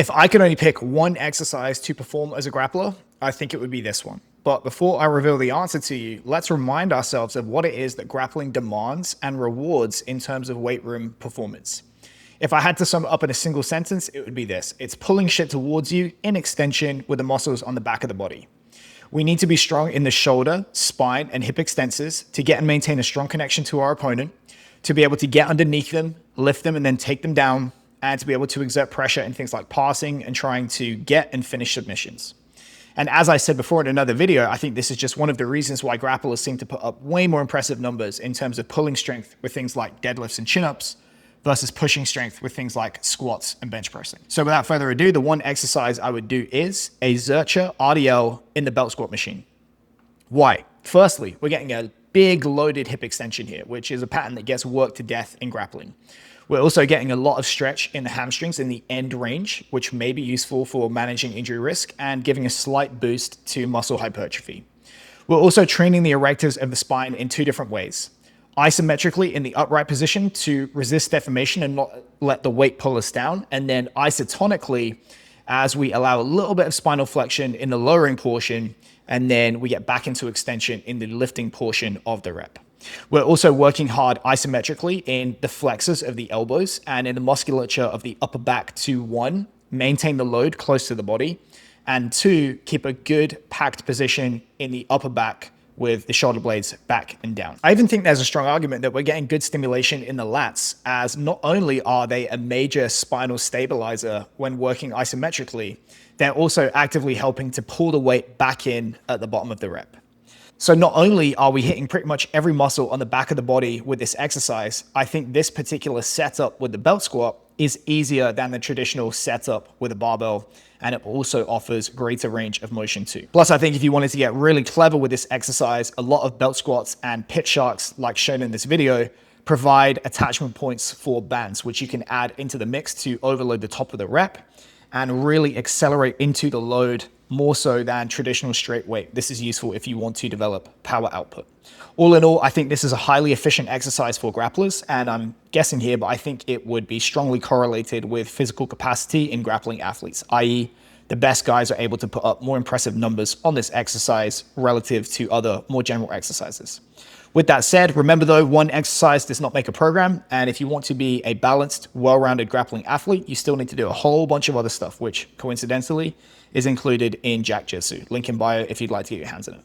If I could only pick one exercise to perform as a grappler, I think it would be this one. But before I reveal the answer to you, let's remind ourselves of what it is that grappling demands and rewards in terms of weight room performance. If I had to sum it up in a single sentence, it would be this. It's pulling shit towards you in extension with the muscles on the back of the body. We need to be strong in the shoulder, spine, and hip extensors to get and maintain a strong connection to our opponent, to be able to get underneath them, lift them, and then take them down, and to be able to exert pressure in things like passing and trying to get and finish submissions. And as I said before in another video, I think this is just one of the reasons why grapplers seem to put up way more impressive numbers in terms of pulling strength with things like deadlifts and chin-ups versus pushing strength with things like squats and bench pressing. So without further ado, the one exercise I would do is a Zercher RDL in the belt squat machine. Why? Firstly, we're getting a big loaded hip extension here, which is a pattern that gets worked to death in grappling. We're also getting a lot of stretch in the hamstrings in the end range, which may be useful for managing injury risk and giving a slight boost to muscle hypertrophy. We're also training the erectors of the spine in two different ways. Isometrically in the upright position to resist deformation and not let the weight pull us down, and then isotonically as we allow a little bit of spinal flexion in the lowering portion, and then we get back into extension in the lifting portion of the rep. We're also working hard isometrically in the flexors of the elbows and in the musculature of the upper back to, one, maintain the load close to the body, and two, keep a good packed position in the upper back with the shoulder blades back and down. I even think there's a strong argument that we're getting good stimulation in the lats, as not only are they a major spinal stabilizer when working isometrically, they're also actively helping to pull the weight back in at the bottom of the rep. So not only are we hitting pretty much every muscle on the back of the body with this exercise, I think this particular setup with the belt squat is easier than the traditional setup with a barbell, and it also offers greater range of motion too. Plus, I think if you wanted to get really clever with this exercise, a lot of belt squats and pit sharks, like shown in this video, provide attachment points for bands, which you can add into the mix to overload the top of the rep and really accelerate into the load more so than traditional straight weight. This is useful if you want to develop power output. All in all, I think this is a highly efficient exercise for grapplers, and I'm guessing here, but I think it would be strongly correlated with physical capacity in grappling athletes, i.e. the best guys are able to put up more impressive numbers on this exercise relative to other more general exercises. With that said, remember though, one exercise does not make a program, and if you want to be a balanced, well-rounded grappling athlete, you still need to do a whole bunch of other stuff, which coincidentally is included in Jack Jitsu. Link in bio if you'd like to get your hands on it.